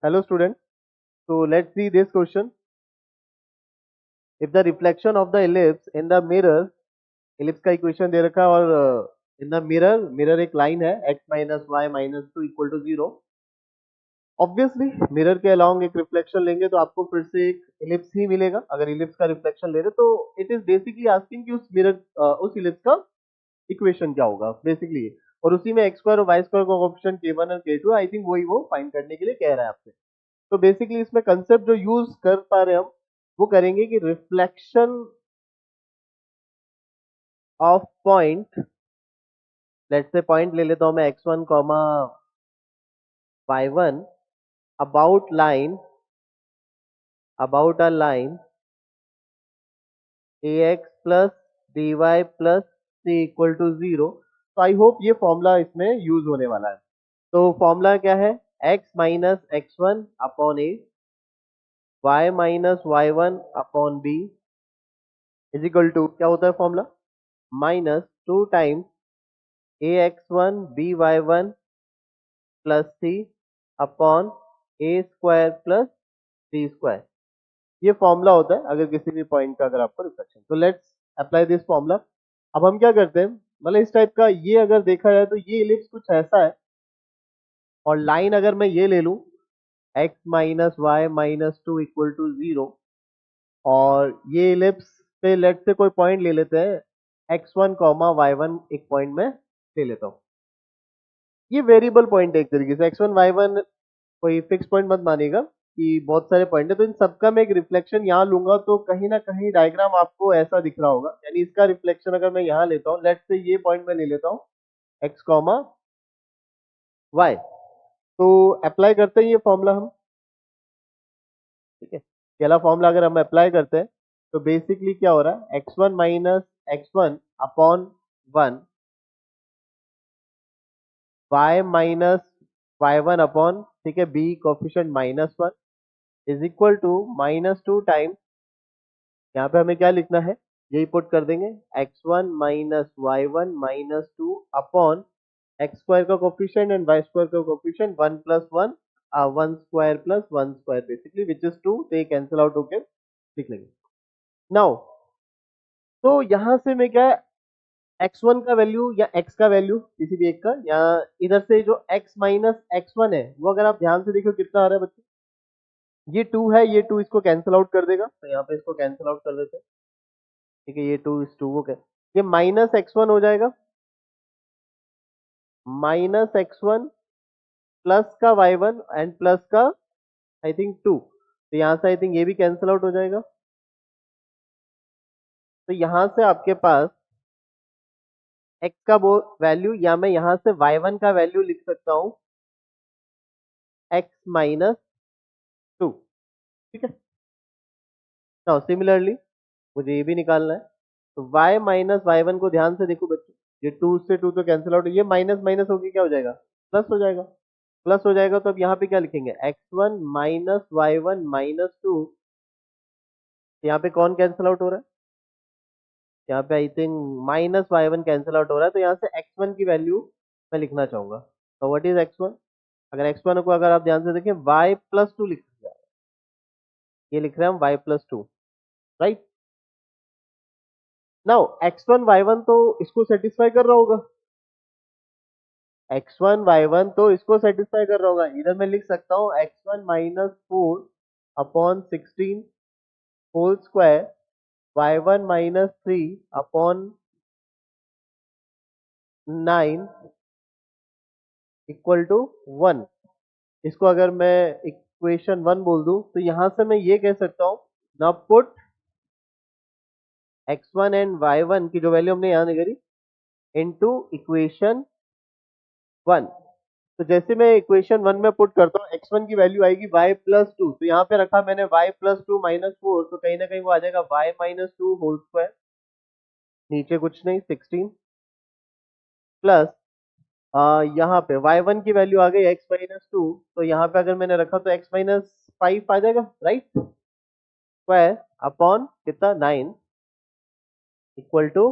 Hello student. So let's see this question. If the reflection of the ellipse in the mirror, ellipse का equation दे रखा है और in the mirror एक line है x minus y minus 2 equal to 0. Obviously mirror के along एक reflection लेंगे तो आपको फिर से एक इलिप्स ही मिलेगा. अगर इलिप्स का रिफ्लेक्शन ले रहे तो इट इज बेसिकली आस्किंग कि उस इलिप्स का इक्वेशन क्या होगा बेसिकली. और उसी में एक्स स्क्वायर और वाई स्क्वायर का कोएफिशिएंट k1 और k2 आई थिंक वही वो फाइंड करने के लिए कह रहा है आपसे. तो बेसिकली इसमें कंसेप्ट जो यूज कर पा रहे हैं हम वो करेंगे कि reflection of point, let's say point ले लेता हूं मैं x1 comma y1 about line a line ax plus dy plus c equal to 0. तो आई होप ये फॉर्मूला इसमें यूज होने वाला है. तो फॉर्मूला क्या है? x minus x one upon a y minus y one upon b is equal to क्या होता है formula? Minus 2 times a x one b Y one plus C upon A square plus D square. ये formula होता है अगर किसी भी point का अगर आपको रिफ्लेक्शन. तो लेट्स अप्लाई दिस फॉर्मूला. अब हम क्या करते हैं, मतलब इस टाइप का ये अगर देखा जाए तो ये इलिप्स कुछ ऐसा है और लाइन अगर मैं ये ले लूं x minus y minus two equal to 0 और ये इलिप्स पे लेट से कोई पॉइंट ले लेते हैं x1 कॉमा y1 एक पॉइंट में ले लेता हूँ. ये वेरिएबल पॉइंट है एक तरीके से. x1 y1 कोई फिक्स पॉइंट मत मानिएगा कि बहुत सारे पॉइंट है. तो इन सबका मैं एक रिफ्लेक्शन यहाँ लूंगा तो कहीं ना कहीं डायग्राम आपको ऐसा दिख रहा होगा. यानी इसका रिफ्लेक्शन अगर मैं यहाँ लेता हूँ, लेट से ये पॉइंट मैं ले लेता हूँ x कॉमा y. तो अप्लाई करते हैं ये फॉर्मूला हम. ठीक है, पहला फॉर्मूला अगर हम अप्लाई करते हैं तो बेसिकली क्या हो रहा है? x1 minus x one upon one y minus y one upon, ठीक है, b coefficient minus one is equal to minus two times. यहाँ पे हमें क्या लिखना है? यही पुट कर देंगे x1 minus y one minus two upon x square का कोफिशिएंट एंड वाई स्क्वायर का coefficient one plus one, one square plus one square basically which is two. तो ये कैंसिल आउट होके लिख लेंगे. नाउ तो यहां से मैं क्या, x1 का वैल्यू या x का वैल्यू किसी भी एक का, या इधर से जो x माइनस एक्स वन है वो अगर आप ध्यान से देखो कितना आ रहा है बच्चे? ये 2 है, ये 2 इसको कैंसिल आउट कर देगा तो यहाँ पे इसको कैंसिल आउट कर देते हैं. ठीक है, ये 2 इस 2 को क्या, ये माइनस एक्स वन हो जाएगा माइनस एक्स वन प्लस का वाई वन एंड प्लस का आई थिंक 2. तो यहाँ से आई थिंक ये भी कैंसिल आउट हो जाएगा. तो यहाँ से आपके पास x का वो वैल्यू, या मैं यहाँ से y1 का वैल्यू लिख सकता हूँ x माइनस टू. ठीक है, नाउ सिमिलरली मुझे ये भी निकालना है. तो y माइनस वाई वन को ध्यान से देखो बच्चों, ये 2 से 2 तो कैंसिल आउट, ये माइनस माइनस होके क्या हो जाएगा? प्लस हो जाएगा. प्लस हो जाएगा तो अब यहाँ पे क्या लिखेंगे? x1 minus y one minus two. यहाँ पे कौन कैंसिल आउट हो रहा है? यहाँ पे I think minus y one cancel out हो रहा है. तो यहाँ से x1 की वैल्यू मैं लिखना चाहूंगा. तो व्हाट इज x1? अगर x1 को अगर आप ध्यान से देखें y प्लस टू लिख दिया, ये लिख रहे हैं हम y plus to, right. Now x1 y1 तो इसको सेटिस्फाई कर रहा होगा. x1 y1 तो इसको सेटिस्फाई कर रहा होगा. इधर मैं लिख सकता हूँ x1 minus four upon sixteen whole square y1 minus three upon nine equal to one. इसको अगर मैं इक्वेशन वन बोल दूं तो यहां से मैं ये कह सकता हूं, now put x1 and y1 की जो वैल्यू हमने यहां निकाली इनटू इक्वेशन वन. तो जैसे मैं इक्वेशन वन में पुट करता हूँ x1 की वैल्यू आएगी y प्लस टू. तो यहाँ पे रखा मैंने y plus two minus four, तो कहीं ना कहीं वो आ जाएगा y minus two whole square, नीचे कुछ नहीं 16 प्लस यहाँ पे y1 की वैल्यू आ गई x माइनस टू. तो यहाँ पे अगर मैंने रखा तो x माइनस फाइव आ जाएगा, राइट, स्क्वायर अपॉन कितना 9 equal to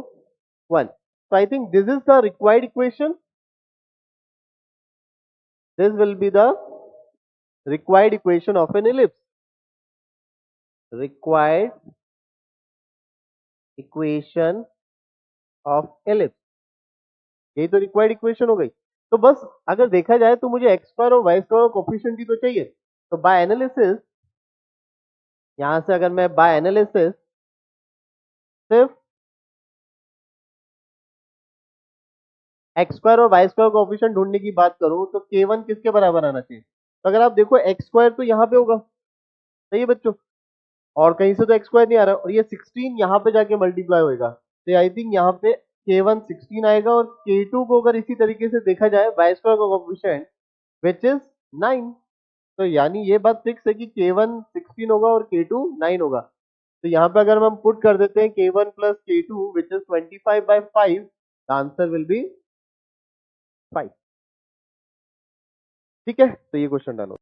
one. So I think this is the required equation. This will be the required equation of N ellipse, required equation of ellipse, यही तो रिक्वायर्ड इक्वेशन हो गई। तो बस अगर देखा जाए तो मुझे एक्स स्क्वायर और वाई स्क्वायर कोफिशिएंट ही तो चाहिए। तो बाय एनालिसिस, यहां से अगर मैं बाय एनालिसिस सिर्फ एक्स स्क्वायर और वाई स्क्वायर कोफिशिएंट ढूंढने की बात करूं तो k1 किसके बराबर आना चाहिए? तो अगर आप देखो एक्स स्क्वायर तो यहाँ पे होगा, सही है बच्चों, और कहीं से तो एक्स स्क्वायर नहीं आ रहा, और ये 16 यहाँ पे जाके मल्टीप्लाई होएगा, तो आई थिंक यहाँ पे k1 16 आएगा, और k2 को अगर इसी तरीके से देखा जाए वाई स्क्वायर का कोफिशिएंट विच इज 9, तो यानी ये बात फिक्स है कि k1 16 होगा और k2 9 होगा। तो यहाँ पे अगर हम पुट कर देते हैं k1 plus k2 which is 25/5, the answer will be 5। ठीक है, तो ये क्वेश्चन डन हो।